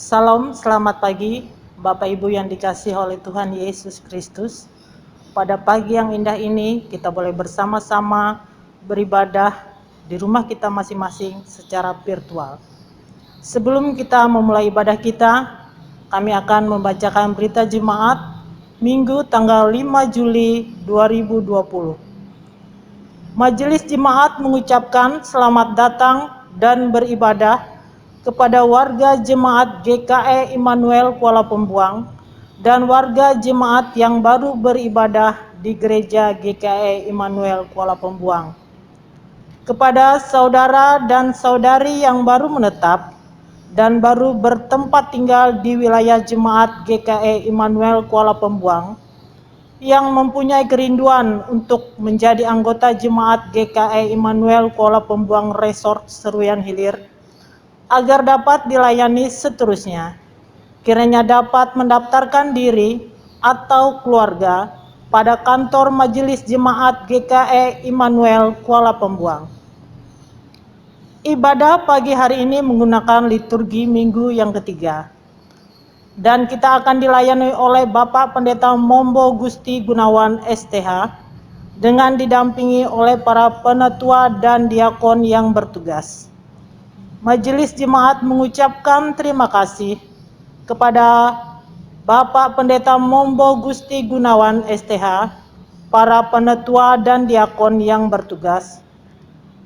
Salam, selamat pagi, Bapak Ibu yang dikasihi oleh Tuhan Yesus Kristus. Pada pagi yang indah ini, kita boleh bersama-sama beribadah di rumah kita masing-masing secara virtual. Sebelum kita memulai ibadah kita, kami akan membacakan berita jemaat Minggu tanggal 5 Juli 2020. Majelis Jemaat mengucapkan selamat datang dan beribadah kepada warga jemaat GKE Immanuel Kuala Pembuang dan warga jemaat yang baru beribadah di gereja GKE Immanuel Kuala Pembuang. Kepada saudara dan saudari yang baru menetap dan baru bertempat tinggal di wilayah jemaat GKE Immanuel Kuala Pembuang yang mempunyai kerinduan untuk menjadi anggota jemaat GKE Immanuel Kuala Pembuang Resort Seruyan Hilir agar dapat dilayani seterusnya, kiranya dapat mendaftarkan diri atau keluarga pada kantor Majelis Jemaat GKE Immanuel Kuala Pembuang. Ibadah pagi hari ini menggunakan liturgi minggu yang ketiga, dan kita akan dilayani oleh Bapak Pendeta Mombo Gusti Gunawan STH dengan didampingi oleh para penatua dan diakon yang bertugas. Majelis Jemaat mengucapkan terima kasih kepada Bapak Pendeta Mombo Gusti Gunawan STH, para penatua dan diakon yang bertugas,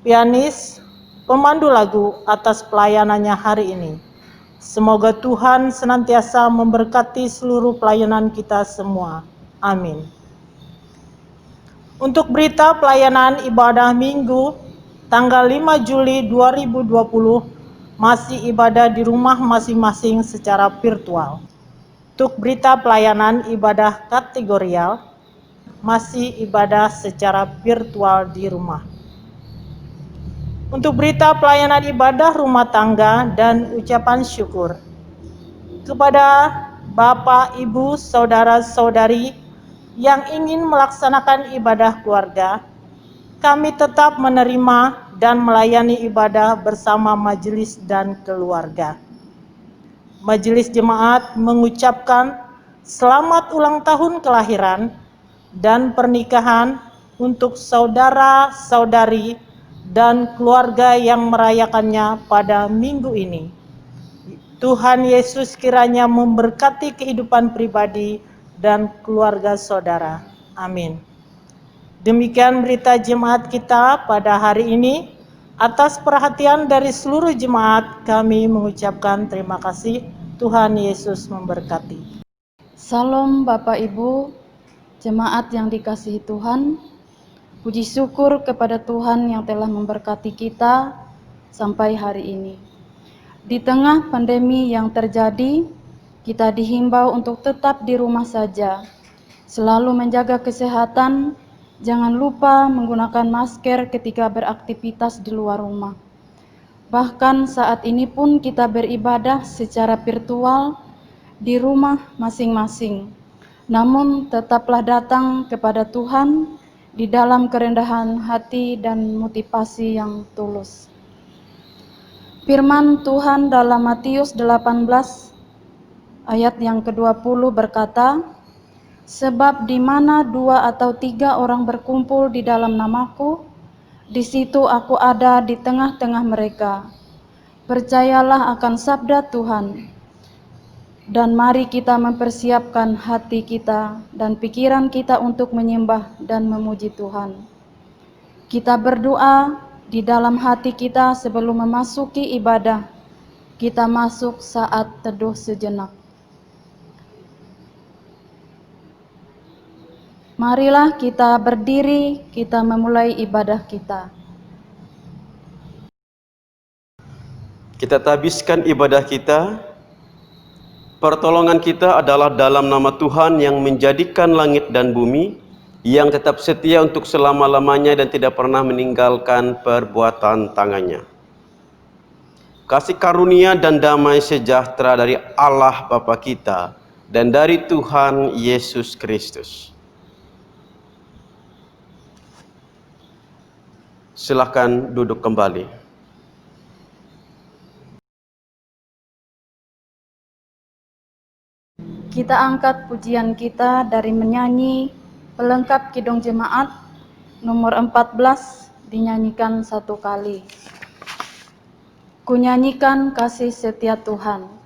pianis, pemandu lagu atas pelayanannya hari ini. Semoga Tuhan senantiasa memberkati seluruh pelayanan kita semua. Amin. Untuk berita pelayanan ibadah Minggu tanggal 5 Juli 2020 masih ibadah di rumah masing-masing secara virtual. Untuk berita pelayanan ibadah kategorial masih ibadah secara virtual di rumah. Untuk berita pelayanan ibadah rumah tangga dan ucapan syukur kepada Bapak, Ibu, Saudara-saudari yang ingin melaksanakan ibadah keluarga, kami tetap menerima dan melayani ibadah bersama majelis dan keluarga. Majelis Jemaat mengucapkan selamat ulang tahun kelahiran dan pernikahan untuk saudara-saudari dan keluarga yang merayakannya pada minggu ini. Tuhan Yesus kiranya memberkati kehidupan pribadi dan keluarga saudara. Amin. Demikian berita jemaat kita pada hari ini. Atas perhatian dari seluruh jemaat, kami mengucapkan terima kasih. Tuhan Yesus memberkati. Salam Bapak Ibu, jemaat yang dikasihi Tuhan. Puji syukur kepada Tuhan yang telah memberkati kita sampai hari ini. Di tengah pandemi yang terjadi, kita dihimbau untuk tetap di rumah saja, selalu menjaga kesehatan. Jangan lupa menggunakan masker ketika beraktivitas di luar rumah. Bahkan saat ini pun kita beribadah secara virtual di rumah masing-masing. Namun tetaplah datang kepada Tuhan di dalam kerendahan hati dan motivasi yang tulus. Firman Tuhan dalam Matius 18 ayat yang ke-20 berkata, sebab di mana 2 atau 3 orang berkumpul di dalam namaku, di situ aku ada di tengah-tengah mereka. Percayalah akan sabda Tuhan, dan mari kita mempersiapkan hati kita dan pikiran kita untuk menyembah dan memuji Tuhan. Kita berdoa di dalam hati kita sebelum memasuki ibadah. Kita masuk saat teduh sejenak. Marilah kita berdiri, kita memulai ibadah kita. Kita tabiskan ibadah kita. Pertolongan kita adalah dalam nama Tuhan yang menjadikan langit dan bumi, yang tetap setia untuk selama-lamanya dan tidak pernah meninggalkan perbuatan tangannya. Kasih karunia dan damai sejahtera dari Allah Bapa kita dan dari Tuhan Yesus Kristus. Silakan duduk kembali. Kita angkat pujian kita dari menyanyi pelengkap Kidung Jemaat nomor 14, dinyanyikan satu kali. Kunyanyikan kasih setia Tuhan.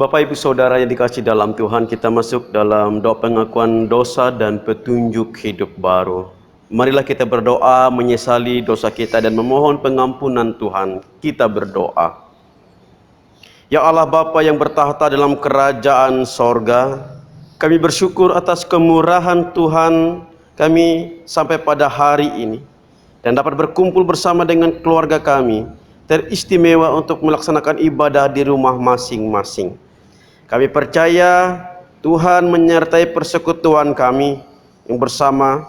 Bapak Ibu Saudara yang dikasihi dalam Tuhan, kita masuk dalam doa pengakuan dosa dan petunjuk hidup baru. Marilah kita berdoa menyesali dosa kita dan memohon pengampunan Tuhan. Kita berdoa. Ya Allah Bapa yang bertahta dalam kerajaan sorga, kami bersyukur atas kemurahan Tuhan kami sampai pada hari ini dan dapat berkumpul bersama dengan keluarga kami, teristimewa untuk melaksanakan ibadah di rumah masing-masing. Kami percaya Tuhan menyertai persekutuan kami yang bersama,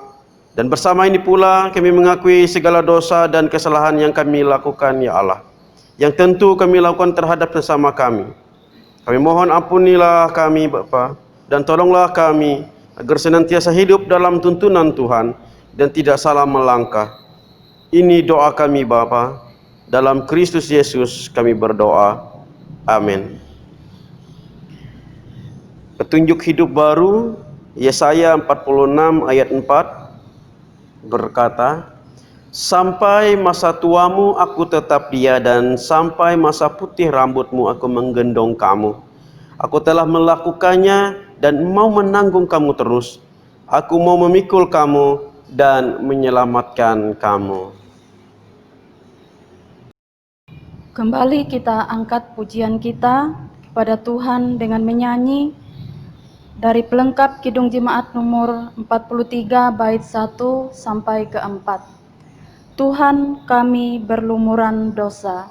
dan bersama ini pula kami mengakui segala dosa dan kesalahan yang kami lakukan, ya Allah, yang tentu kami lakukan terhadap sesama kami. Kami mohon ampunilah kami Bapa, dan tolonglah kami agar senantiasa hidup dalam tuntunan Tuhan dan tidak salah melangkah. Ini doa kami Bapa, dalam Kristus Yesus kami berdoa. Amin. Petunjuk hidup baru, Yesaya 46 ayat 4 berkata, sampai masa tuamu aku tetap dia, dan sampai masa putih rambutmu aku menggendong kamu. Aku telah melakukannya dan mau menanggung kamu terus. Aku mau memikul kamu dan menyelamatkan kamu. Kembali kita angkat pujian kita kepada Tuhan dengan menyanyi dari pelengkap Kidung Jemaat nomor 43 bait 1 sampai ke 4. Tuhan kami berlumuran dosa.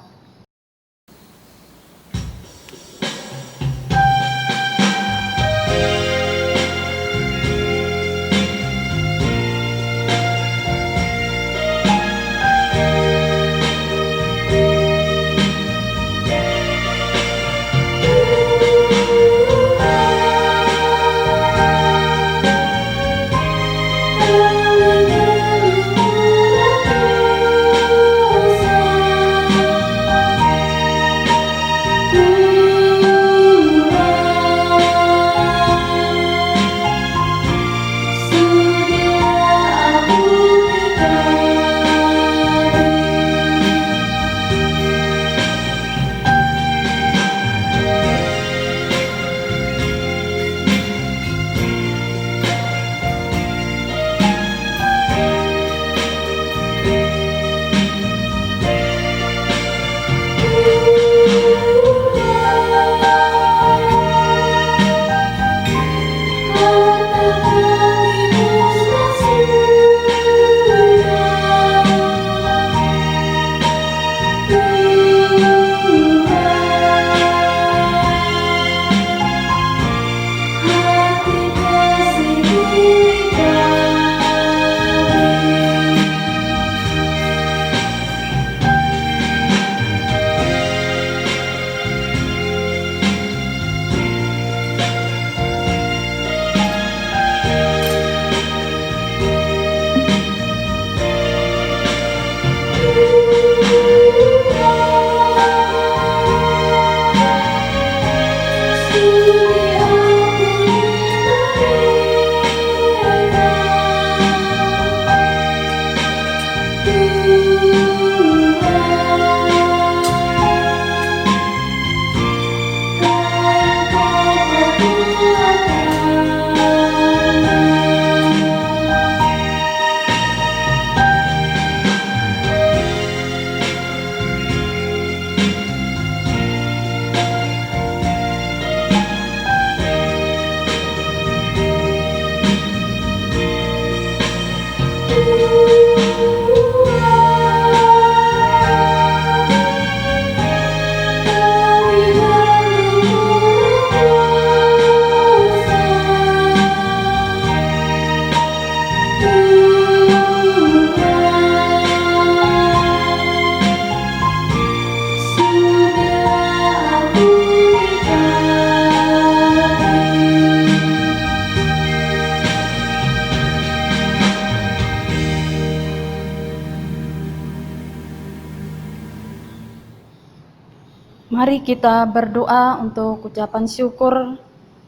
Mari kita berdoa untuk ucapan syukur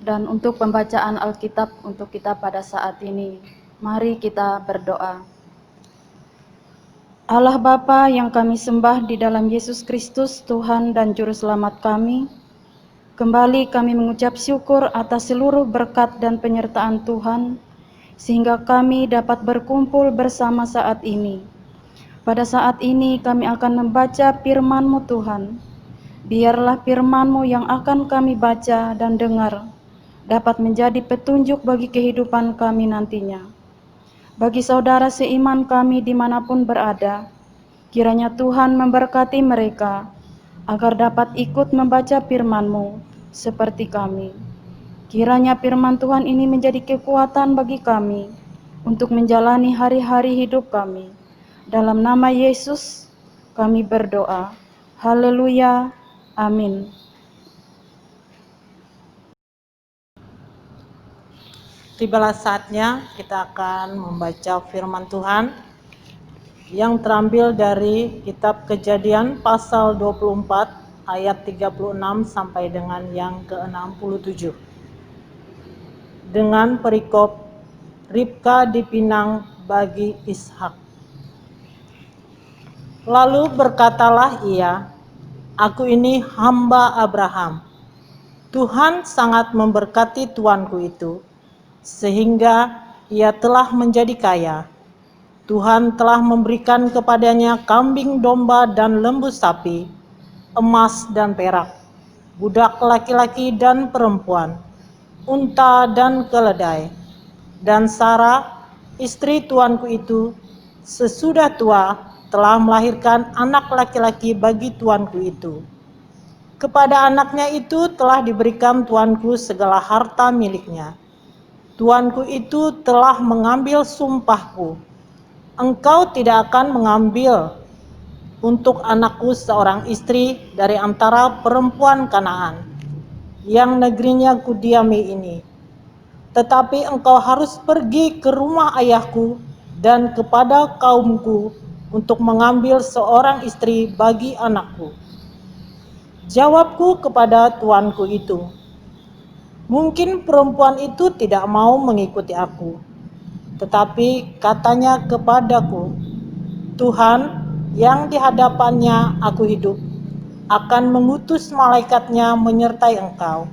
dan untuk pembacaan Alkitab untuk kita pada saat ini. Mari kita berdoa. Allah Bapa yang kami sembah di dalam Yesus Kristus, Tuhan dan Juru Selamat kami, kembali kami mengucap syukur atas seluruh berkat dan penyertaan Tuhan, sehingga kami dapat berkumpul bersama saat ini. Pada saat ini kami akan membaca firman-Mu Tuhan. Biarlah firman-Mu yang akan kami baca dan dengar dapat menjadi petunjuk bagi kehidupan kami nantinya. Bagi saudara seiman kami dimanapun berada, kiranya Tuhan memberkati mereka agar dapat ikut membaca firman-Mu seperti kami. Kiranya firman Tuhan ini menjadi kekuatan bagi kami untuk menjalani hari-hari hidup kami. Dalam nama Yesus kami berdoa. Haleluya. Amin. Tibalah saatnya kita akan membaca firman Tuhan yang terambil dari kitab Kejadian pasal 24 ayat 36 sampai dengan yang ke-67. Dengan perikop Ribka dipinang bagi Ishak. Lalu berkatalah ia, "Aku ini hamba Abraham. Tuhan sangat memberkati tuanku itu, sehingga ia telah menjadi kaya. Tuhan telah memberikan kepadanya kambing domba dan lembu sapi, emas dan perak, budak laki-laki dan perempuan, unta dan keledai. Dan Sarah, istri tuanku itu, sesudah tua telah melahirkan anak laki-laki bagi tuanku itu. Kepada anaknya itu telah diberikan tuanku segala harta miliknya. Tuanku itu telah mengambil sumpahku, engkau tidak akan mengambil untuk anakku seorang istri dari antara perempuan Kanaan, yang negerinya kudiami ini. Tetapi engkau harus pergi ke rumah ayahku dan kepada kaumku untuk mengambil seorang istri bagi anakku." Jawabku kepada tuanku itu, "Mungkin perempuan itu tidak mau mengikuti aku." Tetapi katanya kepadaku, "Tuhan yang di hadapannya aku hidup, akan mengutus malaikatnya menyertai engkau,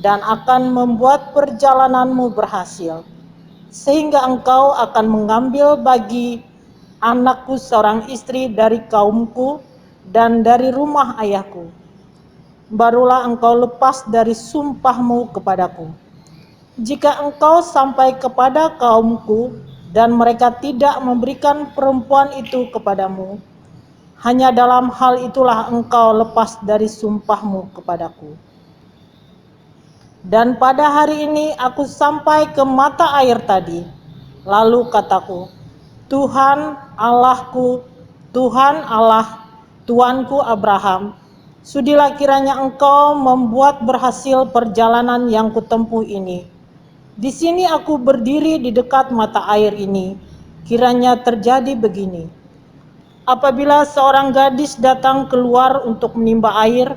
dan akan membuat perjalananmu berhasil, sehingga engkau akan mengambil bagi anakku seorang istri dari kaumku dan dari rumah ayahku. Barulah engkau lepas dari sumpahmu kepadaku. Jika engkau sampai kepada kaumku dan mereka tidak memberikan perempuan itu kepadamu, hanya dalam hal itulah engkau lepas dari sumpahmu kepadaku." Dan pada hari ini aku sampai ke mata air tadi. Lalu kataku, "Tuhan Allahku, Tuhan Allah tuanku Abraham, sudilah kiranya engkau membuat berhasil perjalanan yang kutempuh ini. Di sini aku berdiri di dekat mata air ini, kiranya terjadi begini. Apabila seorang gadis datang keluar untuk menimba air,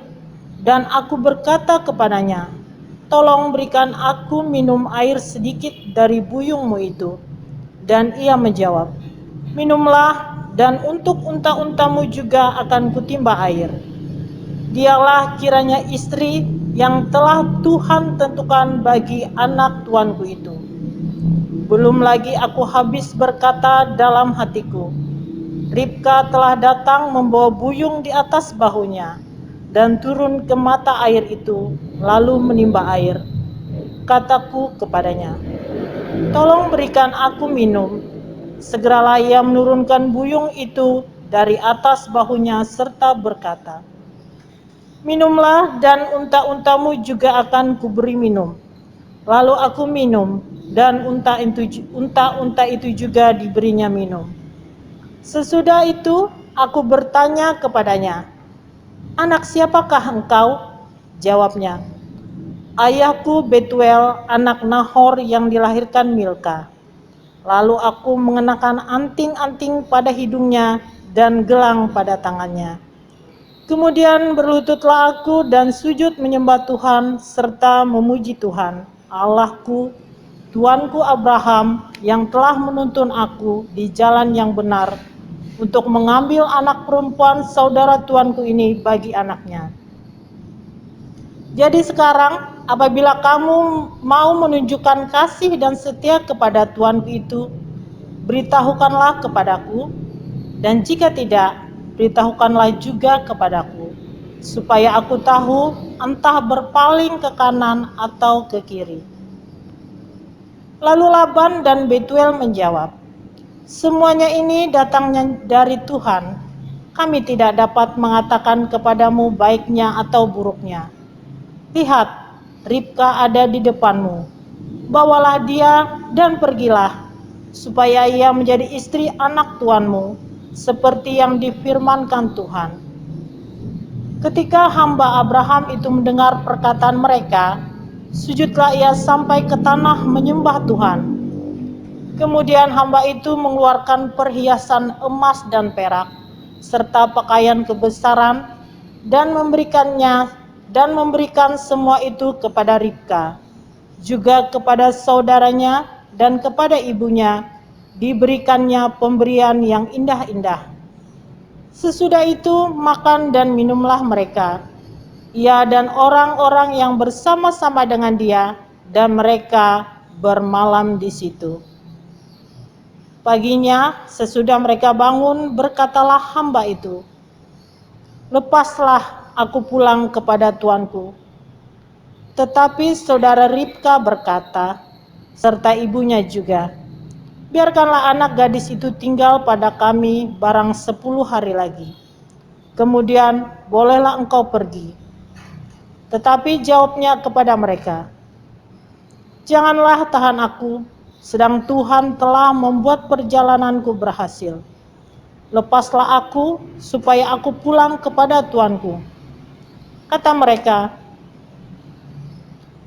dan aku berkata kepadanya, 'Tolong berikan aku minum air sedikit dari buyungmu itu,' dan ia menjawab, 'Minumlah, dan untuk unta-untamu juga akan kutimba air,' dialah kiranya istri yang telah Tuhan tentukan bagi anak tuanku itu. Belum lagi aku habis berkata dalam hatiku, Ribka telah datang membawa buyung di atas bahunya, dan turun ke mata air itu, lalu menimba air. Kataku kepadanya, 'Tolong berikan aku minum.' Segeralah ia menurunkan buyung itu dari atas bahunya serta berkata, 'Minumlah, dan unta-untamu juga akan kuberi minum.' Lalu aku minum, dan unta-unta itu juga diberinya minum. Sesudah itu aku bertanya kepadanya, 'Anak siapakah engkau?' Jawabnya, 'Ayahku Betuel, anak Nahor yang dilahirkan Milka.' Lalu aku mengenakan anting-anting pada hidungnya dan gelang pada tangannya. Kemudian berlututlah aku dan sujud menyembah Tuhan serta memuji Tuhan, Allahku, Tuanku Abraham yang telah menuntun aku di jalan yang benar untuk mengambil anak perempuan saudara tuanku ini bagi anaknya. Jadi sekarang apabila kamu mau menunjukkan kasih dan setia kepada tuanku itu, beritahukanlah kepadaku, dan jika tidak, beritahukanlah juga kepadaku, supaya aku tahu entah berpaling ke kanan atau ke kiri. Lalu Laban dan Betuel menjawab, semuanya ini datangnya dari Tuhan. Kami tidak dapat mengatakan kepadamu baiknya atau buruknya. Lihat, Ribka ada di depanmu. Bawalah dia dan pergilah, supaya ia menjadi istri anak tuanmu, seperti yang difirmankan Tuhan. Ketika hamba Abraham itu mendengar perkataan mereka, sujudlah ia sampai ke tanah menyembah Tuhan. Kemudian hamba itu mengeluarkan perhiasan emas dan perak, serta pakaian kebesaran, dan memberikan semua itu kepada Ribka, juga kepada saudaranya dan kepada ibunya, diberikannya pemberian yang indah-indah. Sesudah itu makan dan minumlah mereka, ia dan orang-orang yang bersama-sama dengan dia, dan mereka bermalam di situ. Paginya, sesudah mereka bangun, berkatalah hamba itu, lepaslah aku pulang kepada tuanku. Tetapi saudara Ribka berkata, serta ibunya juga, biarkanlah anak gadis itu tinggal pada kami barang 10 hari lagi. Kemudian bolehlah engkau pergi. Tetapi jawabnya kepada mereka, janganlah tahan aku, sedang Tuhan telah membuat perjalananku berhasil. Lepaslah aku, supaya aku pulang kepada tuanku. Kata mereka,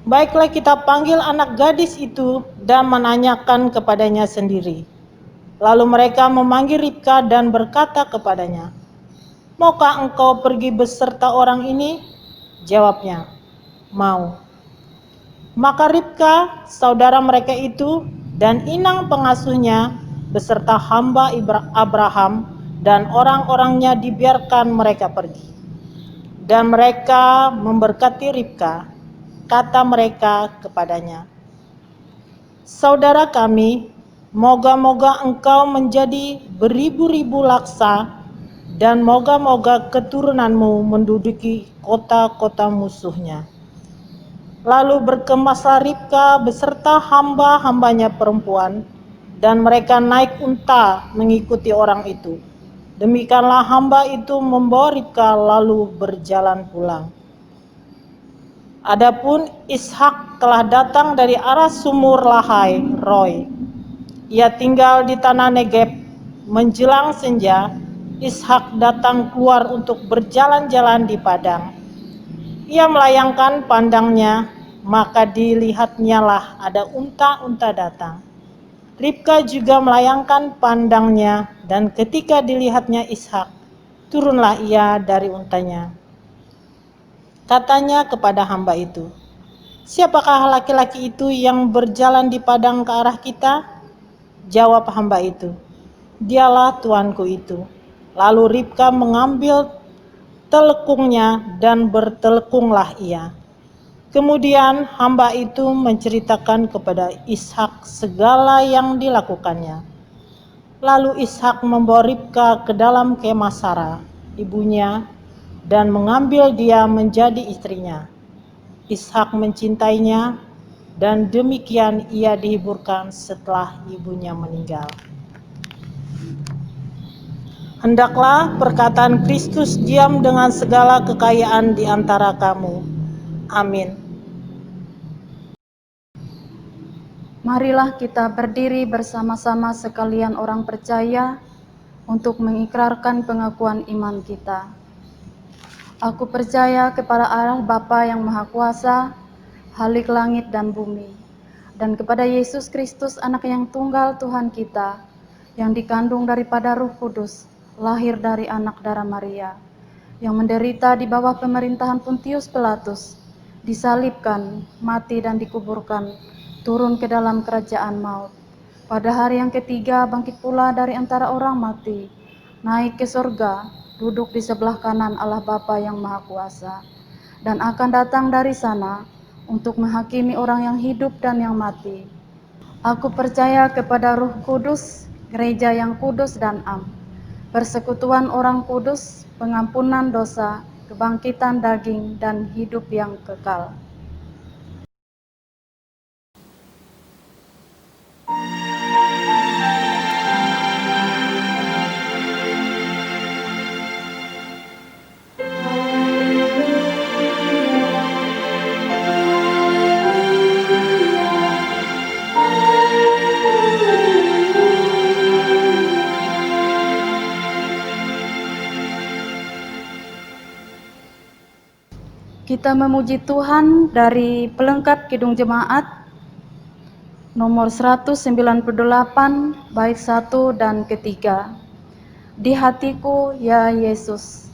baiklah kita panggil anak gadis itu dan menanyakan kepadanya sendiri. Lalu mereka memanggil Ribka dan berkata kepadanya, maukah engkau pergi beserta orang ini? Jawabnya, mau. Maka Ribka, saudara mereka itu, dan inang pengasuhnya, beserta hamba Abraham dan orang-orangnya dibiarkan mereka pergi. Dan mereka memberkati Ribka, kata mereka kepadanya, saudara kami, moga-moga engkau menjadi beribu-ribu laksa, dan moga-moga keturunanmu menduduki kota-kota musuhnya. Lalu berkemaslah Ribka beserta hamba-hambanya perempuan, dan mereka naik unta mengikuti orang itu. Demikianlah hamba itu membawa Ribka lalu berjalan pulang. Adapun Ishak telah datang dari arah sumur Lahai Roy. Ia tinggal di tanah Negeb. Menjelang senja, Ishak datang keluar untuk berjalan-jalan di padang. Ia melayangkan pandangnya, maka dilihatnyalah ada unta-unta datang. Ribka juga melayangkan pandangnya, dan ketika dilihatnya Ishak, turunlah ia dari untanya. Katanya kepada hamba itu, siapakah laki-laki itu yang berjalan di padang ke arah kita? Jawab hamba itu, dialah tuanku itu. Lalu Ribka mengambil telekungnya dan bertelekunglah ia. Kemudian hamba itu menceritakan kepada Ishak segala yang dilakukannya. Lalu Ishak membawa Ribka ke dalam kemah Sara, ibunya, dan mengambil dia menjadi istrinya. Ishak mencintainya, dan demikian ia dihiburkan setelah ibunya meninggal. Hendaklah perkataan Kristus diam dengan segala kekayaan di antara kamu. Amin. Marilah kita berdiri bersama-sama sekalian orang percaya untuk mengikrarkan pengakuan iman kita. Aku percaya kepada Allah Bapa yang Maha Kuasa, Khalik langit dan bumi, dan kepada Yesus Kristus, anak yang tunggal Tuhan kita, yang dikandung daripada Roh Kudus, lahir dari anak darah Maria, yang menderita di bawah pemerintahan Pontius Pilatus, disalibkan, mati dan dikuburkan, turun ke dalam kerajaan maut. Pada hari yang ketiga bangkit pula dari antara orang mati, naik ke surga, duduk di sebelah kanan Allah Bapa yang Maha Kuasa, dan akan datang dari sana untuk menghakimi orang yang hidup dan yang mati. Aku percaya kepada Roh Kudus, gereja yang kudus dan am, persekutuan orang kudus, pengampunan dosa, kebangkitan daging, dan hidup yang kekal. Kita memuji Tuhan dari pelengkap Kidung Jemaat nomor 198 bait 1 dan ketiga. Di hatiku ya Yesus.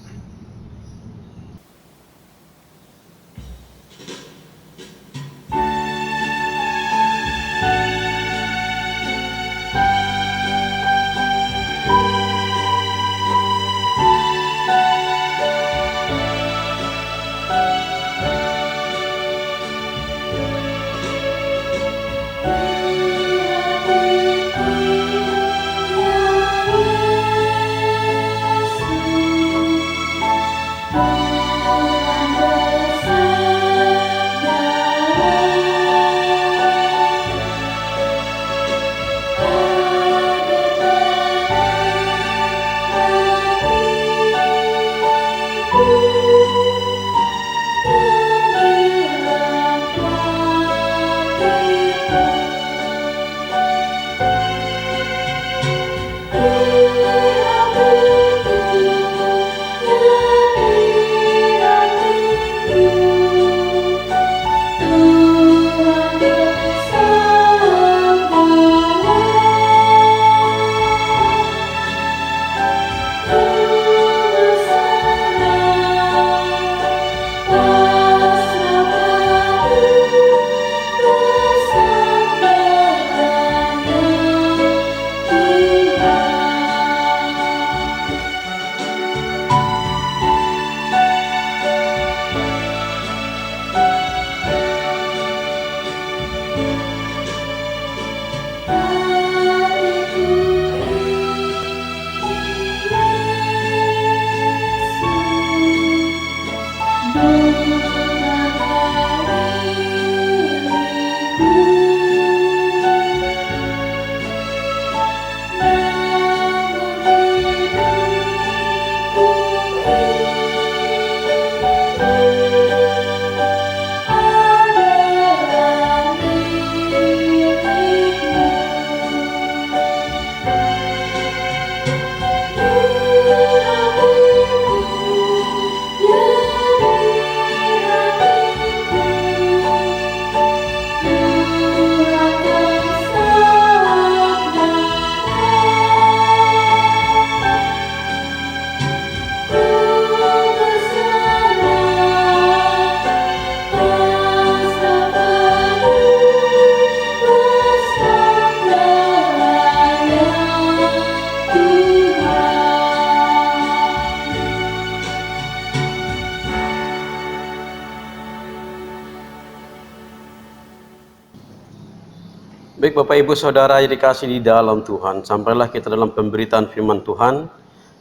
Baik Bapak Ibu Saudara yang dikasihi di dalam Tuhan, sampailah kita dalam pemberitaan firman Tuhan.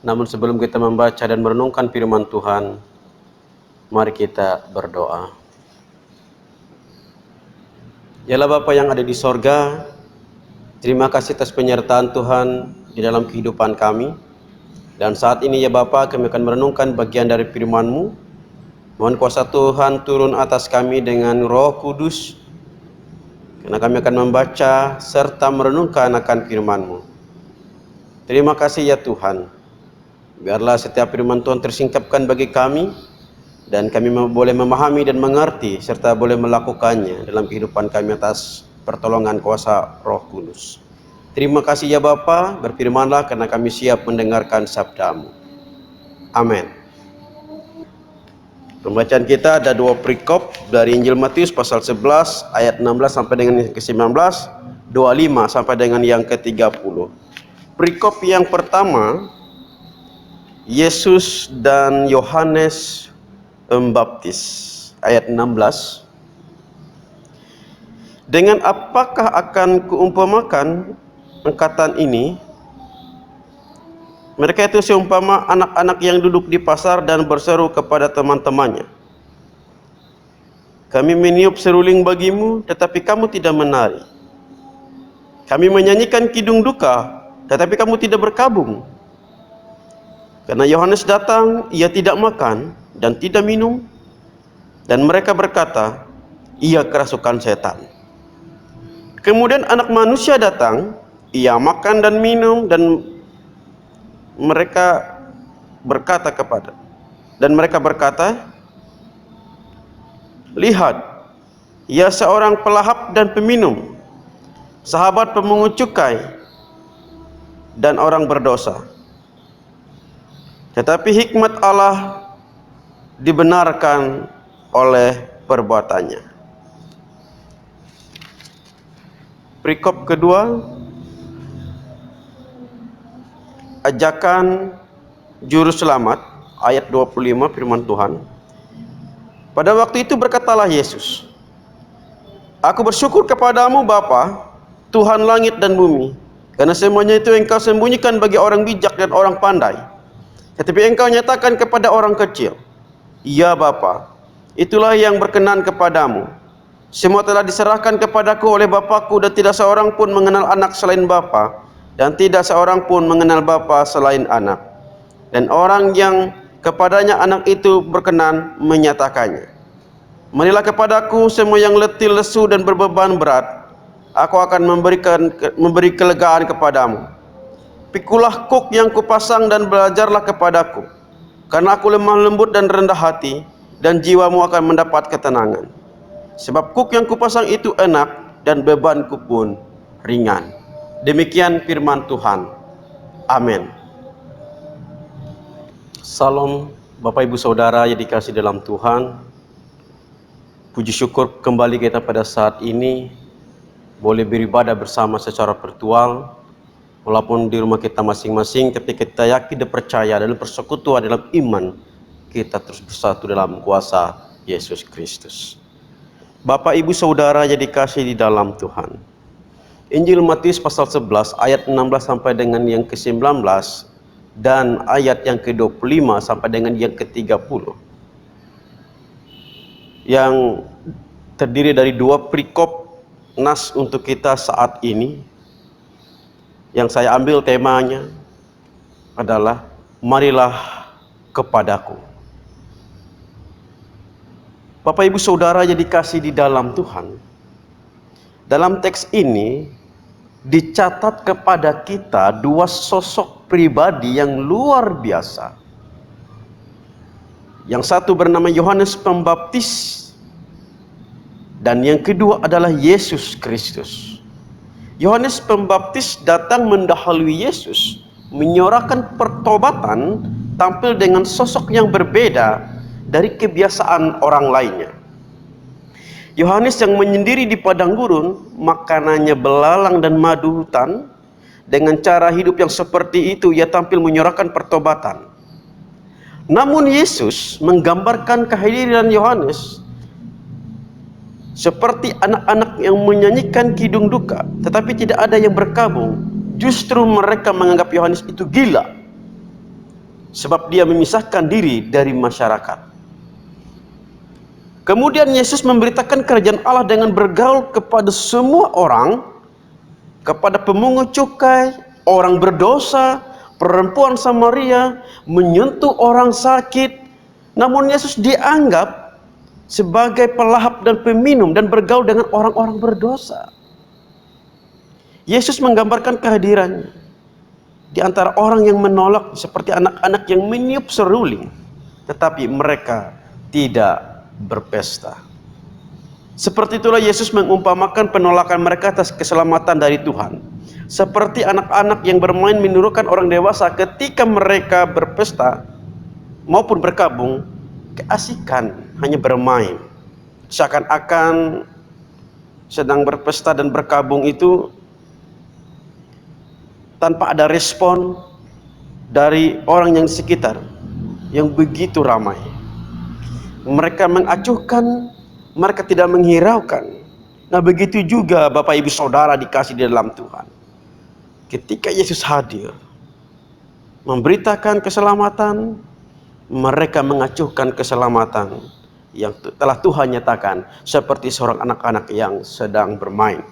Namun sebelum kita membaca dan merenungkan firman Tuhan, mari kita berdoa. Yalah Bapa yang ada di sorga, terima kasih atas penyertaan Tuhan di dalam kehidupan kami. Dan saat ini ya Bapa, kami akan merenungkan bagian dari firman-Mu. Mohon kuasa Tuhan turun atas kami dengan Roh Kudus, karena kami akan membaca serta merenungkan akan firman-Mu. Terima kasih ya Tuhan. Biarlah setiap firman Tuhan tersingkapkan bagi kami, dan kami boleh memahami dan mengerti, serta boleh melakukannya dalam kehidupan kami atas pertolongan kuasa Roh Kudus. Terima kasih ya Bapa, berfirmanlah karena kami siap mendengarkan sabda-Mu. Amin. Pembacaan kita ada dua perikop dari Injil Matius pasal 11 ayat 16 sampai dengan yang ke-19, 25 sampai dengan yang ke-30. Perikop yang pertama, Yesus dan Yohanes Pembaptis, ayat 16. Dengan apakah akan kuumpamakan angkatan ini? Mereka itu seumpama anak-anak yang duduk di pasar dan berseru kepada teman-temannya, kami meniup seruling bagimu, tetapi kamu tidak menari. Kami menyanyikan kidung duka, tetapi kamu tidak berkabung. Karena Yohanes datang, ia tidak makan dan tidak minum, dan mereka berkata, ia kerasukan setan. Kemudian anak manusia datang, ia makan dan minum, dan mereka berkata, lihat, ia seorang pelahap dan peminum, sahabat pemungut cukai dan orang berdosa. Tetapi hikmat Allah dibenarkan oleh perbuatannya. Perikop kedua, ajakan juru selamat, ayat 25, firman Tuhan. Pada waktu itu berkatalah Yesus, aku bersyukur kepadamu Bapa, Tuhan langit dan bumi, karena semuanya itu engkau sembunyikan bagi orang bijak dan orang pandai, tetapi engkau nyatakan kepada orang kecil. Ya Bapa, itulah yang berkenan kepadamu. Semua telah diserahkan kepadaku oleh Bapakku, dan tidak seorang pun mengenal anak selain Bapa, dan tidak seorang pun mengenal Bapa selain anak, dan orang yang kepadanya anak itu berkenan menyatakannya. Marilah kepadaku semua yang letih, lesu dan berbeban berat, aku akan memberi kelegaan kepadamu. Pikulah kuk yang kupasang dan belajarlah kepadaku, karena aku lemah lembut dan rendah hati, dan jiwamu akan mendapat ketenangan. Sebab kuk yang kupasang itu enak, dan bebanku pun ringan. Demikian firman Tuhan. Amin. Salam Bapak Ibu Saudara yang dikasihi dalam Tuhan. Puji syukur kembali kita pada saat ini boleh beribadah bersama secara virtual, walaupun di rumah kita masing-masing, tapi kita yakin dan percaya dalam persekutuan dalam iman, kita terus bersatu dalam kuasa Yesus Kristus. Bapak Ibu Saudara yang dikasihi di dalam Tuhan, Injil Matius pasal 11 ayat 16 sampai dengan yang ke-19 dan ayat yang ke-25 sampai dengan yang ke-30, yang terdiri dari dua perikop nas untuk kita saat ini. Yang saya ambil temanya adalah marilah kepadaku. Bapak Ibu Saudara yang dikasihi di dalam Tuhan, dalam teks ini dicatat kepada kita dua sosok pribadi yang luar biasa. Yang satu bernama Yohanes Pembaptis, dan yang kedua adalah Yesus Kristus. Yohanes Pembaptis datang mendahului Yesus, menyuarakan pertobatan, tampil dengan sosok yang berbeda dari kebiasaan orang lainnya. Yohanes yang menyendiri di padang gurun, makanannya belalang dan madu hutan. Dengan cara hidup yang seperti itu, ia tampil menyuarakan pertobatan. Namun Yesus menggambarkan kehadiran Yohanes seperti anak-anak yang menyanyikan kidung duka, tetapi tidak ada yang berkabung. Justru mereka menganggap Yohanes itu gila, sebab dia memisahkan diri dari masyarakat. Kemudian Yesus memberitakan kerajaan Allah dengan bergaul kepada semua orang, kepada pemungut cukai, orang berdosa, perempuan Samaria, menyentuh orang sakit. Namun Yesus dianggap sebagai pelahap dan peminum dan bergaul dengan orang-orang berdosa. Yesus menggambarkan kehadirannya di antara orang yang menolak, seperti anak-anak yang meniup seruling, tetapi mereka tidak berpesta. Seperti itulah Yesus mengumpamakan penolakan mereka atas keselamatan dari Tuhan, seperti anak-anak yang bermain menirukan orang dewasa ketika mereka berpesta maupun berkabung, keasikan, hanya bermain. Seakan-akan sedang berpesta dan berkabung itu tanpa ada respon dari orang yang sekitar yang begitu ramai. Mereka mengacuhkan, mereka tidak menghiraukan. Nah, begitu juga Bapak Ibu Saudara dikasih di dalam Tuhan. Ketika Yesus hadir memberitakan keselamatan, mereka mengacuhkan keselamatan yang telah Tuhan nyatakan, seperti seorang anak-anak yang sedang bermain.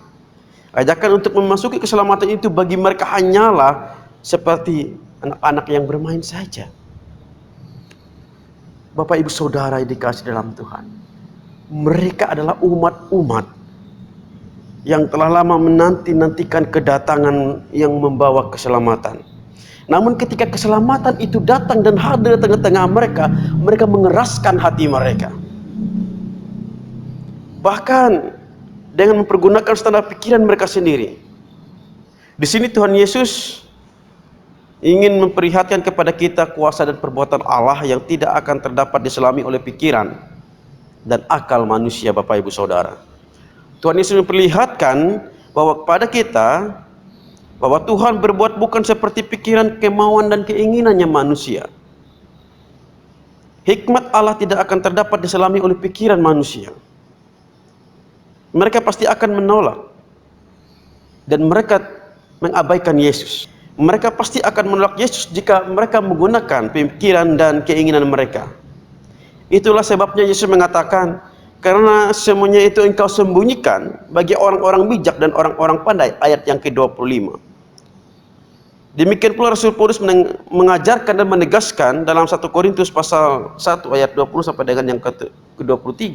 Ajakan untuk memasuki keselamatan itu bagi mereka hanyalah seperti anak-anak yang bermain saja. Bapak Ibu Saudara yang dikasih dalam Tuhan, mereka adalah umat-umat yang telah lama menanti-nantikan kedatangan yang membawa keselamatan. Namun ketika keselamatan itu datang dan hadir di tengah-tengah mereka, mereka mengeraskan hati mereka. Bahkan dengan mempergunakan standar pikiran mereka sendiri. Di sini Tuhan Yesus ingin memperlihatkan kepada kita kuasa dan perbuatan Allah yang tidak akan terdapat diselami oleh pikiran dan akal manusia, Bapak Ibu Saudara. Tuhan Yesus memperlihatkan bahwa kepada kita bahwa Tuhan berbuat bukan seperti pikiran, kemauan dan keinginannya manusia. Hikmat Allah tidak akan terdapat diselami oleh pikiran manusia. Mereka pasti akan menolak dan mereka mengabaikan Yesus. Mereka pasti akan menolak Yesus jika mereka menggunakan pikiran dan keinginan mereka. Itulah sebabnya Yesus mengatakan, karena semuanya itu engkau sembunyikan bagi orang-orang bijak dan orang-orang pandai, ayat yang ke-25. Demikian pula Rasul Paulus mengajarkan dan menegaskan dalam 1 Korintus pasal 1 ayat 20 sampai dengan yang ke-23,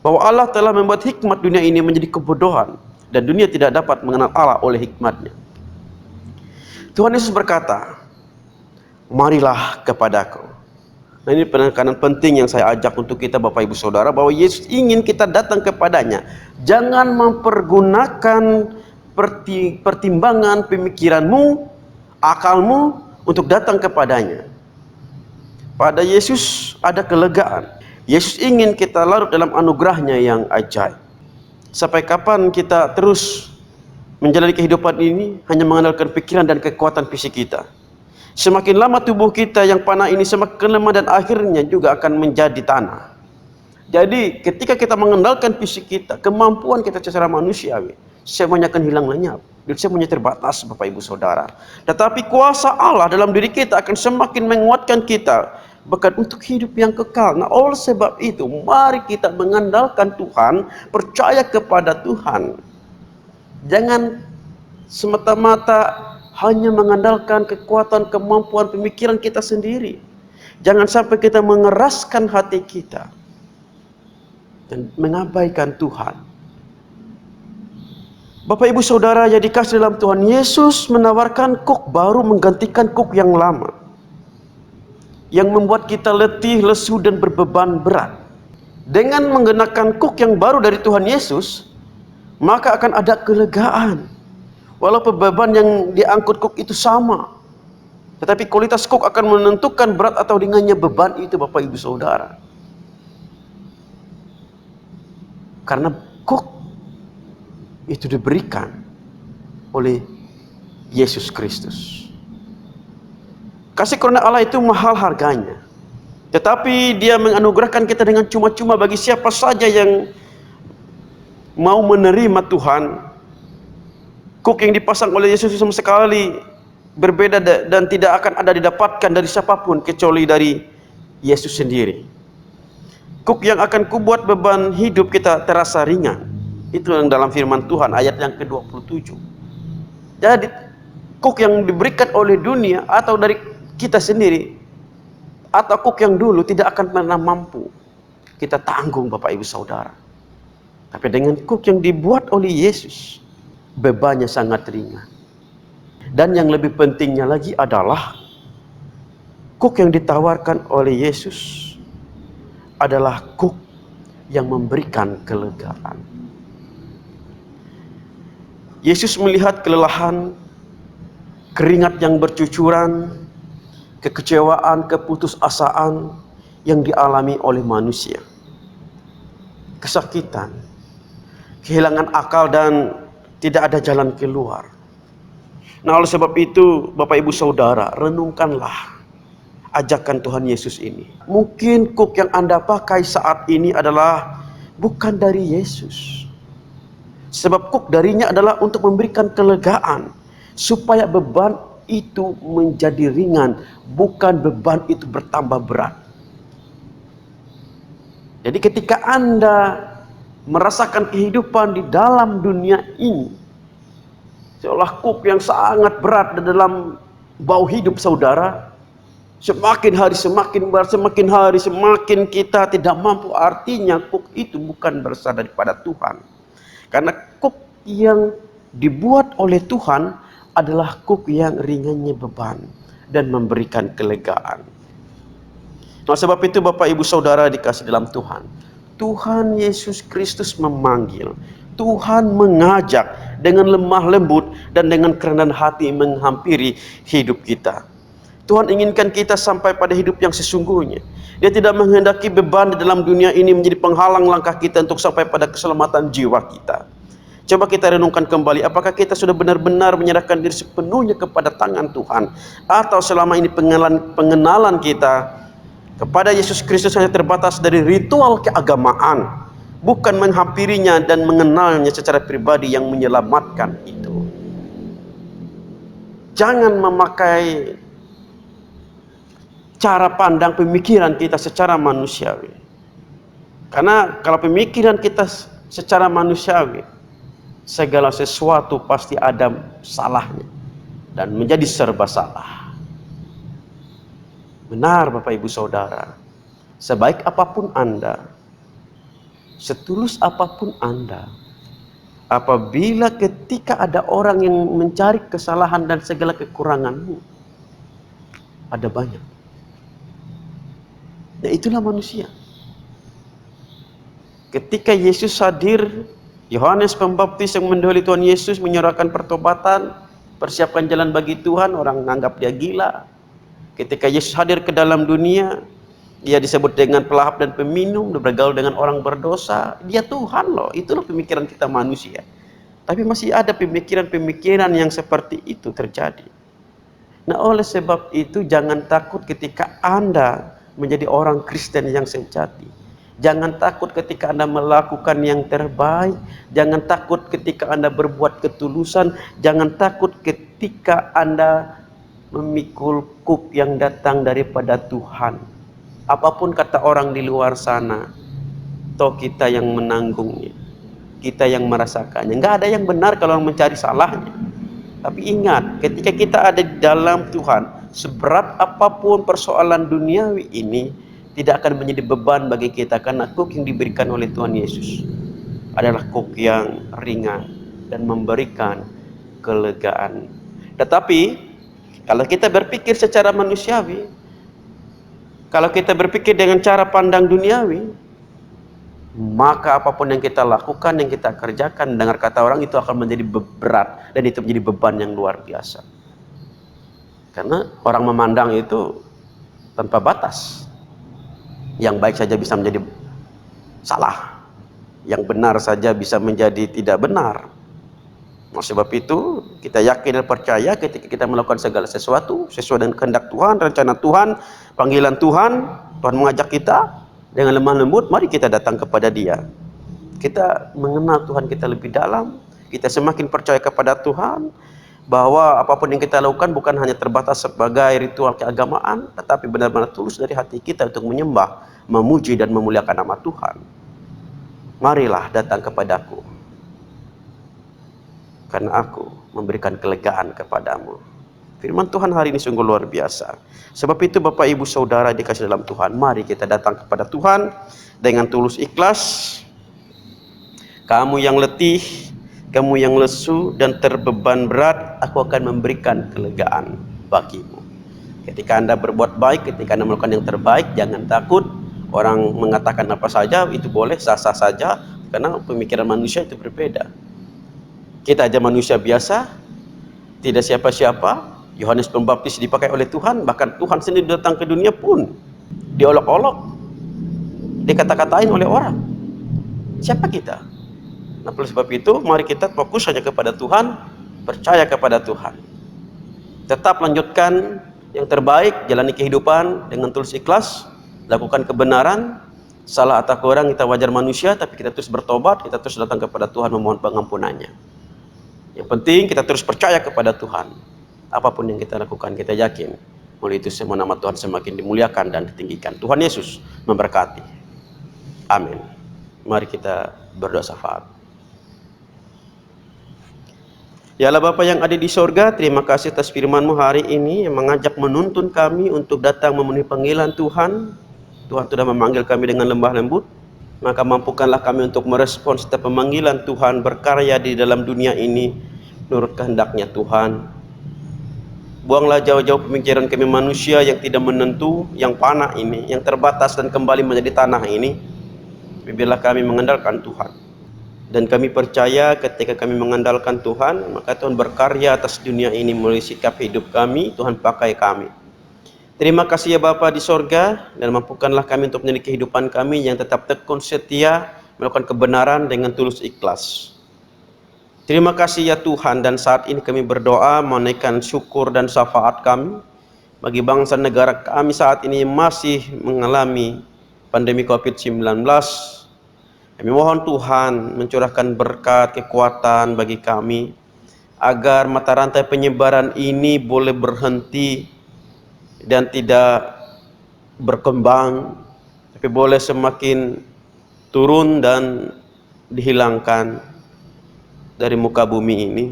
bahwa Allah telah membuat hikmat dunia ini menjadi kebodohan, dan dunia tidak dapat mengenal Allah oleh hikmatnya. Tuhan Yesus berkata, marilah kepadaku. Nah, ini penekanan penting yang saya ajak untuk kita Bapak Ibu Saudara, bahwa Yesus ingin kita datang kepadanya. Jangan mempergunakan pertimbangan pemikiranmu, akalmu untuk datang kepadanya. Pada Yesus ada kelegaan. Yesus ingin kita larut dalam anugerahnya yang ajaib. Sampai kapan kita terus menjalani kehidupan ini hanya mengandalkan pikiran dan kekuatan fisik kita? Semakin lama tubuh kita yang panah ini semakin lemah dan akhirnya juga akan menjadi tanah. Jadi ketika kita mengandalkan fisik kita, kemampuan kita secara manusiawi, semuanya akan hilang lenyap. Dan semuanya terbatas Bapak Ibu Saudara. Tetapi kuasa Allah dalam diri kita akan semakin menguatkan kita, bahkan untuk hidup yang kekal. Nah, oleh sebab itu mari kita mengandalkan Tuhan, percaya kepada Tuhan. Jangan semata-mata hanya mengandalkan kekuatan, kemampuan, pemikiran kita sendiri. Jangan sampai kita mengeraskan hati kita dan mengabaikan Tuhan. Bapak Ibu Saudara yang dikasih dalam Tuhan, Yesus menawarkan kuk baru menggantikan kuk yang lama, yang membuat kita letih, lesu dan berbeban berat. Dengan menggunakan kuk yang baru dari Tuhan Yesus, maka akan ada kelegaan. Walaupun beban yang diangkut kuk itu sama, tetapi kualitas kuk akan menentukan berat atau ringannya beban itu Bapak Ibu Saudara. Karena kuk itu diberikan oleh Yesus Kristus. Kasih karunia Allah itu mahal harganya, tetapi Dia menganugerahkan kita dengan cuma-cuma bagi siapa saja yang mau menerima Tuhan. Kuk yang dipasang oleh Yesus sama sekali berbeda dan tidak akan ada didapatkan dari siapapun kecuali dari Yesus sendiri. Kuk yang akan kubuat beban hidup kita terasa ringan. Itu yang dalam firman Tuhan ayat yang ke-27. Jadi kuk yang diberikan oleh dunia atau dari kita sendiri, atau kuk yang dulu, tidak akan pernah mampu kita tanggung Bapak Ibu Saudara. Tapi dengan kuk yang dibuat oleh Yesus, bebannya sangat ringan. Dan yang lebih pentingnya lagi adalah kuk yang ditawarkan oleh Yesus adalah kuk yang memberikan kelegaan. Yesus melihat kelelahan, keringat yang bercucuran, kekecewaan, keputusasaan yang dialami oleh manusia. Kesakitan, kehilangan akal dan tidak ada jalan keluar. Nah, oleh sebab itu, Bapak Ibu Saudara, renungkanlah ajakan Tuhan Yesus ini. Mungkin kuk yang Anda pakai saat ini adalah bukan dari Yesus. Sebab kuk darinya adalah untuk memberikan kelegaan, supaya beban itu menjadi ringan, bukan beban itu bertambah berat. Jadi ketika Anda merasakan kehidupan di dalam dunia ini, seolah kuk yang sangat berat di dalam bau hidup saudara, semakin hari semakin berat, semakin hari semakin kita tidak mampu. Artinya kuk itu bukan berasal daripada Tuhan. Karena kuk yang dibuat oleh Tuhan adalah kuk yang ringannya beban dan memberikan kelegaan. Nah, sebab itu Bapak Ibu Saudara dikasih dalam Tuhan, Tuhan Yesus Kristus memanggil, Tuhan mengajak dengan lemah lembut dan dengan kerendahan hati menghampiri hidup kita. Tuhan inginkan kita sampai pada hidup yang sesungguhnya. Dia tidak menghendaki beban di dalam dunia ini menjadi penghalang langkah kita untuk sampai pada keselamatan jiwa kita. Coba kita renungkan kembali, apakah kita sudah benar-benar menyerahkan diri sepenuhnya kepada tangan Tuhan, atau selama ini pengenalan kita kepada Yesus Kristus hanya terbatas dari ritual keagamaan, bukan menghampirinya dan mengenalnya secara pribadi yang menyelamatkan itu. Jangan memakai cara pandang pemikiran kita secara manusiawi. Karena kalau pemikiran kita secara manusiawi, segala sesuatu pasti ada salahnya dan menjadi serba salah. Benar Bapak Ibu Saudara, sebaik apapun Anda, setulus apapun Anda, apabila ketika ada orang yang mencari kesalahan dan segala kekuranganmu, ada banyak. Ya, itulah manusia. Ketika Yesus hadir, Yohanes Pembaptis yang mendahului Tuhan Yesus menyuarakan pertobatan, persiapkan jalan bagi Tuhan, orang menganggap dia gila. Ketika Yesus hadir ke dalam dunia, dia disebut dengan pelahap dan peminum, bergaul dengan orang berdosa. Dia Tuhan loh, itulah pemikiran kita manusia. Tapi masih ada pemikiran-pemikiran yang seperti itu terjadi. Nah, oleh sebab itu jangan takut ketika Anda menjadi orang Kristen yang sejati. Jangan takut ketika Anda melakukan yang terbaik. Jangan takut ketika Anda berbuat ketulusan. Jangan takut ketika Anda memikul kuk yang datang daripada Tuhan. Apapun kata orang di luar sana, toh kita yang menanggungnya, kita yang merasakannya. Nggak ada yang benar kalau mencari salahnya. Tapi ingat, ketika kita ada di dalam Tuhan, seberat apapun persoalan duniawi ini tidak akan menjadi beban bagi kita, karena kuk yang diberikan oleh Tuhan Yesus adalah kuk yang ringan dan memberikan kelegaan. Tetapi kalau kita berpikir secara manusiawi, kalau kita berpikir dengan cara pandang duniawi, maka apapun yang kita lakukan, yang kita kerjakan, dengar kata orang, itu akan menjadi berat dan itu menjadi beban yang luar biasa. Karena orang memandang itu tanpa batas. Yang baik saja bisa menjadi salah, yang benar saja bisa menjadi tidak benar. Nah, sebab itu kita yakin dan percaya ketika kita melakukan segala sesuatu sesuai dengan kehendak Tuhan, rencana Tuhan, panggilan Tuhan, Tuhan mengajak kita dengan lemah lembut, mari kita datang kepada Dia. Kita mengenal Tuhan kita lebih dalam, kita semakin percaya kepada Tuhan, bahwa apapun yang kita lakukan bukan hanya terbatas sebagai ritual keagamaan, tetapi benar-benar tulus dari hati kita untuk menyembah, memuji dan memuliakan nama Tuhan. Marilah datang kepadaku, karena aku memberikan kelegaan kepadamu. Firman Tuhan hari ini sungguh luar biasa. Sebab itu Bapak Ibu Saudara dikasih dalam Tuhan, mari kita datang kepada Tuhan dengan tulus ikhlas. Kamu yang letih, kamu yang lesu dan terbeban berat, aku akan memberikan kelegaan bagimu. Ketika Anda berbuat baik, ketika Anda melakukan yang terbaik, jangan takut. Orang mengatakan apa saja, itu boleh, sah-sah saja. Karena pemikiran manusia itu berbeda. Kita aja manusia biasa, tidak siapa-siapa. Yohanes Pembaptis dipakai oleh Tuhan, bahkan Tuhan sendiri datang ke dunia pun diolok-olok, dikata-katain oleh orang. Siapa kita? Nah, oleh sebab itu mari kita fokus saja kepada Tuhan, percaya kepada Tuhan. Tetap lanjutkan yang terbaik, jalani kehidupan dengan tulus ikhlas, lakukan kebenaran. Salah atau kurang kita wajar manusia, tapi kita terus bertobat, kita terus datang kepada Tuhan memohon pengampunannya. Yang penting kita terus percaya kepada Tuhan. Apapun yang kita lakukan, kita yakin melalui itu semua nama Tuhan semakin dimuliakan dan ditinggikan. Tuhan Yesus memberkati. Amin. Mari kita berdoa syafaat. Ya Allah Bapa yang ada di sorga, terima kasih atas firman-Mu hari ini yang mengajak menuntun kami untuk datang memenuhi panggilan Tuhan. Tuhan sudah memanggil kami dengan lembah lembut, maka mampukanlah kami untuk merespon setiap pemanggilan Tuhan berkarya di dalam dunia ini menurut kehendaknya Tuhan. Buanglah jauh-jauh pemikiran kami manusia yang tidak menentu, yang panah ini, yang terbatas dan kembali menjadi tanah ini. Biarlah kami mengandalkan Tuhan. Dan kami percaya ketika kami mengandalkan Tuhan, maka Tuhan berkarya atas dunia ini melalui sikap hidup kami. Tuhan pakai kami. Terima kasih ya Bapa di sorga, dan mampukanlah kami untuk menjadi kehidupan kami yang tetap tekun setia, melakukan kebenaran dengan tulus ikhlas. Terima kasih ya Tuhan, dan saat ini kami berdoa menaikkan syukur dan syafaat kami bagi bangsa negara kami saat ini masih mengalami pandemi COVID-19. Kami mohon Tuhan mencurahkan berkat, kekuatan bagi kami, agar mata rantai penyebaran ini boleh berhenti dan tidak berkembang, tapi boleh semakin turun dan dihilangkan dari muka bumi ini,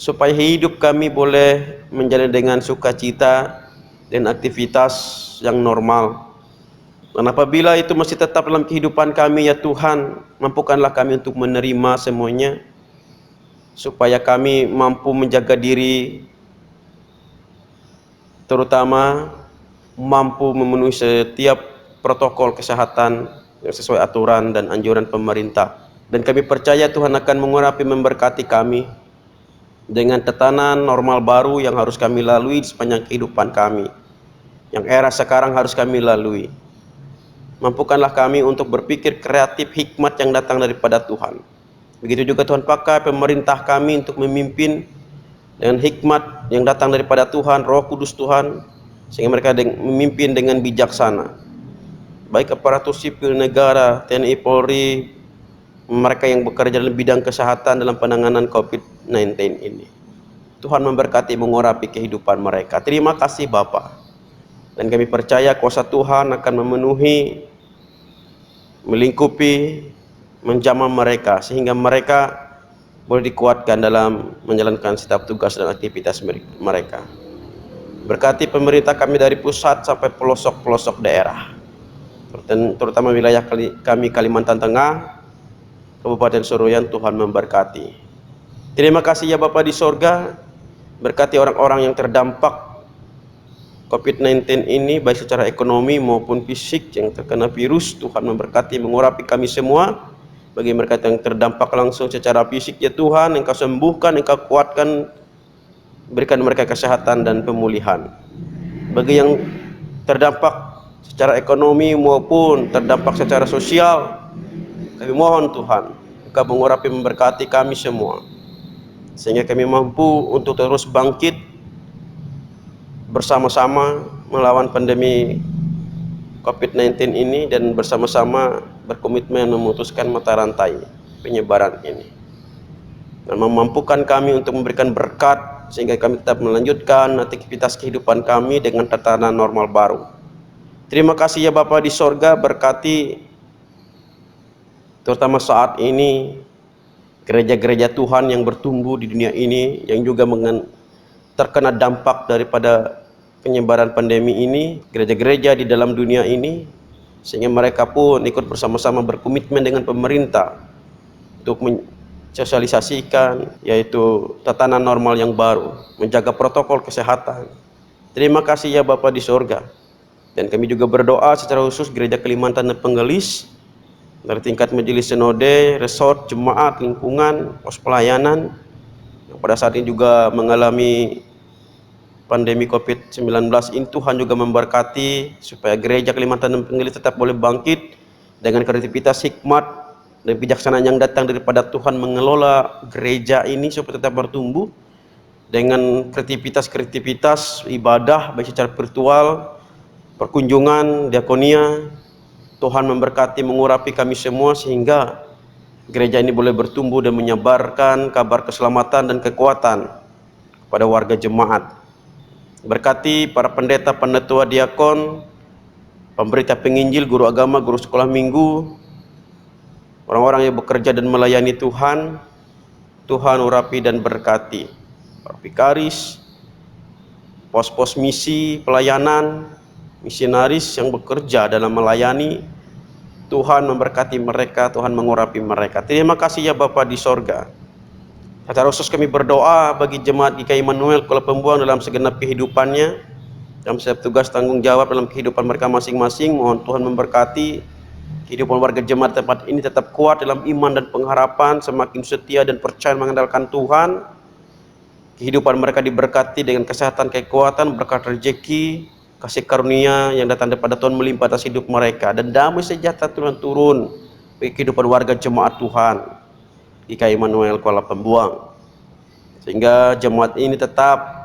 supaya hidup kami boleh menjalani dengan sukacita dan aktivitas yang normal. Dan apabila itu masih tetap dalam kehidupan kami ya Tuhan, mampukanlah kami untuk menerima semuanya, supaya kami mampu menjaga diri, terutama mampu memenuhi setiap protokol kesehatan yang sesuai aturan dan anjuran pemerintah. Dan kami percaya Tuhan akan mengurapi memberkati kami dengan tatanan normal baru yang harus kami lalui di sepanjang kehidupan kami, yang era sekarang harus kami lalui. Mampukanlah kami untuk berpikir kreatif, hikmat yang datang daripada Tuhan. Begitu juga Tuhan pakai pemerintah kami untuk memimpin dengan hikmat yang datang daripada Tuhan, Roh Kudus Tuhan, sehingga mereka memimpin dengan bijaksana. Baik aparatur sipil negara, TNI, Polri, mereka yang bekerja dalam bidang kesehatan dalam penanganan COVID-19 ini. Tuhan memberkati, mengurapi kehidupan mereka. Terima kasih Bapa. Dan kami percaya kuasa Tuhan akan memenuhi, melingkupi, menjamah mereka, sehingga mereka boleh dikuatkan dalam menjalankan setiap tugas dan aktivitas mereka. Berkati pemerintah kami dari pusat sampai pelosok-pelosok daerah, terutama wilayah kami Kalimantan Tengah, Kabupaten Seroyan. Tuhan memberkati. Terima kasih ya Bapa di sorga, berkati orang-orang yang terdampak COVID-19 ini, baik secara ekonomi maupun fisik yang terkena virus. Tuhan memberkati, mengurapi kami semua. Bagi mereka yang terdampak langsung secara fisik ya Tuhan, Engkau sembuhkan, Engkau kuatkan, berikan mereka kesehatan dan pemulihan. Bagi yang terdampak secara ekonomi maupun terdampak secara sosial, kami mohon Tuhan, Engkau mengurapi, memberkati kami semua, sehingga kami mampu untuk terus bangkit bersama-sama melawan pandemi COVID-19 ini, dan bersama-sama berkomitmen memutuskan mata rantai penyebaran ini, dan memampukan kami untuk memberikan berkat sehingga kami tetap melanjutkan aktivitas kehidupan kami dengan tatanan normal baru. Terima kasih ya Bapa di sorga, berkati terutama saat ini gereja-gereja Tuhan yang bertumbuh di dunia ini, yang juga terkena dampak daripada penyebaran pandemi ini, gereja-gereja di dalam dunia ini, sehingga mereka pun ikut bersama-sama berkomitmen dengan pemerintah untuk mensosialisasikan yaitu tatanan normal yang baru, menjaga protokol kesehatan. Terima kasih ya Bapa di sorga. Dan kami juga berdoa secara khusus gereja Kalimantan dan Penggelis, dari tingkat majelis sinode, resort, jemaat, lingkungan, pos pelayanan, yang pada saat ini juga mengalami pandemi COVID-19 ini. Tuhan juga memberkati supaya gereja Kalimantan dan Penggelis tetap boleh bangkit dengan kreativitas, hikmat, dan kebijaksanaan yang datang daripada Tuhan mengelola gereja ini supaya tetap bertumbuh dengan kreativitas ibadah baik secara virtual, perkunjungan, diakonia. Tuhan memberkati, mengurapi kami semua sehingga gereja ini boleh bertumbuh dan menyebarkan kabar keselamatan dan kekuatan pada warga jemaat. Berkati para pendeta, penetua, diakon, pemberita penginjil, guru agama, guru sekolah minggu, orang-orang yang bekerja dan melayani Tuhan. Tuhan urapi dan berkati para vikaris, pos-pos misi, pelayanan, misionaris yang bekerja dalam melayani. Tuhan memberkati mereka, Tuhan mengurapi mereka. Terima kasih ya Bapa di sorga. Secara khusus kami berdoa bagi jemaat GKI Immanuel Kuala Pembuang dalam segenap kehidupannya, dalam setiap tugas tanggung jawab dalam kehidupan mereka masing-masing. Mohon Tuhan memberkati kehidupan warga jemaat tempat ini tetap kuat dalam iman dan pengharapan, semakin setia dan percaya mengandalkan Tuhan. Kehidupan mereka diberkati dengan kesehatan, kekuatan, berkat rezeki, kasih karunia yang datang daripada Tuhan melimpah atas hidup mereka, dan damai sejahtera Tuhan turun bagi kehidupan warga jemaat Tuhan GKI Immanuel Kuala Pembuang, sehingga jemaat ini tetap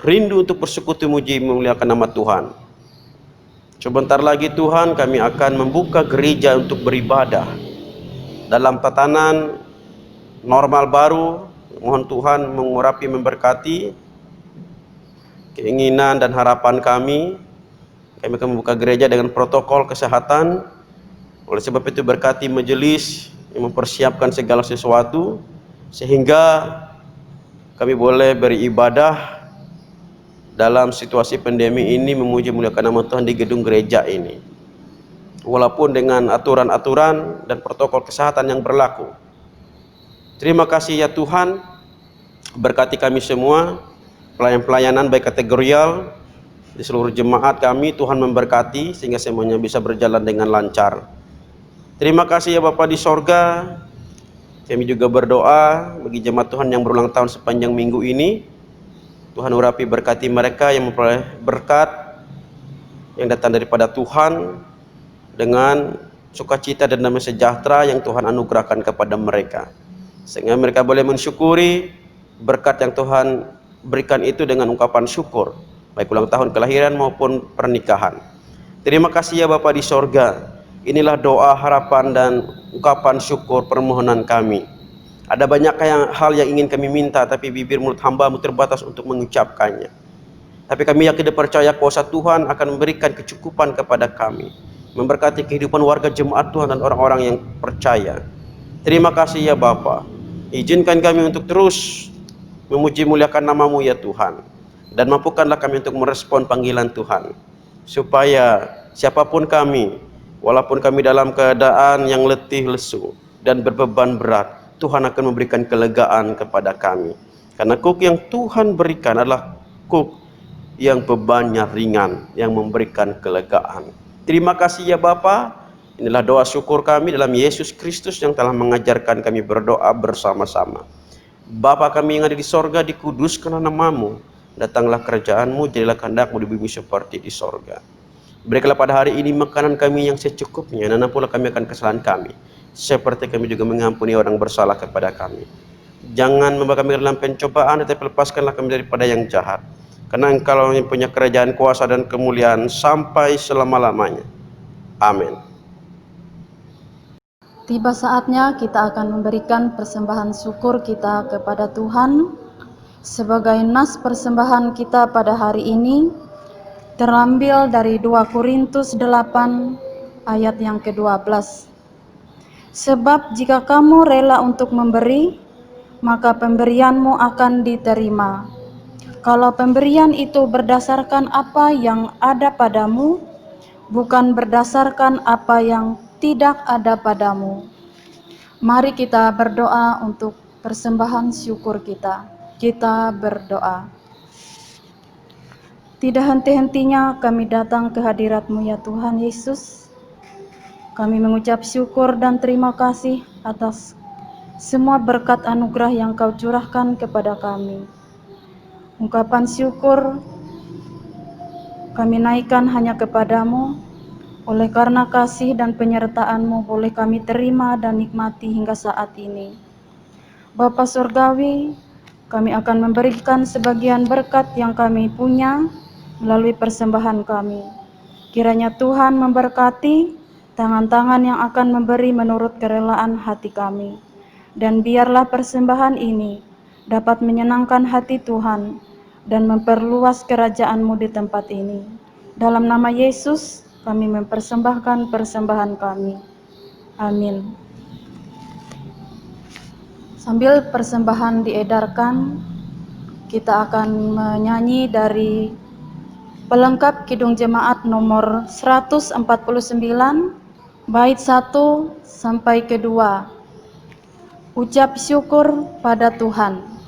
rindu untuk bersekutu muji memuliakan nama Tuhan. Sebentar lagi Tuhan kami akan membuka gereja untuk beribadah dalam tatanan normal baru. Mohon Tuhan mengurapi, memberkati keinginan dan harapan kami. Kami akan membuka gereja dengan protokol kesehatan. Oleh sebab itu berkati majelis yang mempersiapkan segala sesuatu sehingga kami boleh beribadah dalam situasi pandemi ini, memuji muliakan nama Tuhan di gedung gereja ini, walaupun dengan aturan-aturan dan protokol kesehatan yang berlaku. Terima kasih ya Tuhan, berkati kami semua, pelayan-pelayanan baik kategorial di seluruh jemaat kami. Tuhan memberkati sehingga semuanya bisa berjalan dengan lancar. Terima kasih ya Bapa di sorga. Kami juga berdoa bagi jemaat Tuhan yang berulang tahun sepanjang minggu ini. Tuhan urapi, berkati mereka yang memperoleh berkat yang datang daripada Tuhan dengan sukacita dan damai sejahtera yang Tuhan anugerahkan kepada mereka, sehingga mereka boleh mensyukuri berkat yang Tuhan berikan itu dengan ungkapan syukur, baik ulang tahun kelahiran maupun pernikahan. Terima kasih ya Bapa di sorga. Inilah doa, harapan, dan ungkapan syukur permohonan kami. Ada banyak hal yang ingin kami minta, tapi bibir mulut hamba-Mu terbatas untuk mengucapkannya. Tapi kami yakin dan percaya kuasa Tuhan akan memberikan kecukupan kepada kami, memberkati kehidupan warga jemaat Tuhan dan orang-orang yang percaya. Terima kasih ya Bapa. Izinkan kami untuk terus memuji muliakan nama-Mu ya Tuhan, dan mampukanlah kami untuk merespon panggilan Tuhan, supaya siapapun kami, walaupun kami dalam keadaan yang letih lesu dan berbeban berat, Tuhan akan memberikan kelegaan kepada kami. Karena kuk yang Tuhan berikan adalah kuk yang bebannya ringan, yang memberikan kelegaan. Terima kasih ya Bapa. Inilah doa syukur kami dalam Yesus Kristus yang telah mengajarkan kami berdoa bersama-sama. Bapa kami yang ada di sorga, dikuduskanlah nama-Mu. Datanglah kerajaan-Mu, jadilah kehendak-Mu di bumi seperti di sorga. Berikanlah pada hari ini makanan kami yang secukupnya, dan ampunilah kami akan kesalahan kami, seperti kami juga mengampuni orang bersalah kepada kami. Jangan membawa kami dalam pencobaan, tetapi lepaskanlah kami daripada yang jahat. Karena Engkau yang punya kerajaan, kuasa, dan kemuliaan sampai selama-lamanya. Amin. Tiba saatnya kita akan memberikan persembahan syukur kita kepada Tuhan. Sebagai nas persembahan kita pada hari ini terambil dari 2 Korintus 8 ayat yang ke-12. Sebab jika kamu rela untuk memberi, maka pemberianmu akan diterima. Kalau pemberian itu berdasarkan apa yang ada padamu, bukan berdasarkan apa yang tidak ada padamu. Mari kita berdoa untuk persembahan syukur kita. Kita berdoa. Tidak henti-hentinya kami datang ke hadirat-Mu ya Tuhan Yesus. Kami mengucap syukur dan terima kasih atas semua berkat anugerah yang Kau curahkan kepada kami. Ungkapan syukur kami naikkan hanya kepada-Mu. Oleh karena kasih dan penyertaan-Mu boleh kami terima dan nikmati hingga saat ini. Bapa Surgawi, kami akan memberikan sebagian berkat yang kami punya melalui persembahan kami. Kiranya Tuhan memberkati tangan-tangan yang akan memberi menurut kerelaan hati kami. Dan biarlah persembahan ini dapat menyenangkan hati Tuhan dan memperluas kerajaan-Mu di tempat ini. Dalam nama Yesus, kami mempersembahkan persembahan kami. Amin. Sambil persembahan diedarkan, kita akan menyanyi dari pelengkap Kidung Jemaat nomor 149, bait 1 sampai ke 2. Ucap syukur pada Tuhan.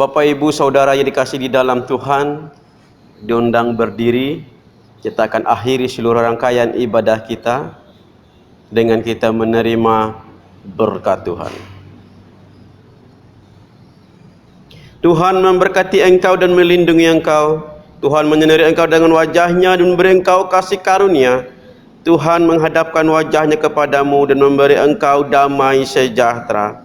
Bapak, Ibu, Saudara yang dikasihi di dalam Tuhan, diundang berdiri. Kita akan akhiri seluruh rangkaian ibadah kita dengan kita menerima berkat Tuhan. Tuhan memberkati engkau dan melindungi engkau. Tuhan menyinari engkau dengan wajah-Nya dan memberi engkau kasih karunia. Tuhan menghadapkan wajah-Nya kepadamu dan memberi engkau damai sejahtera.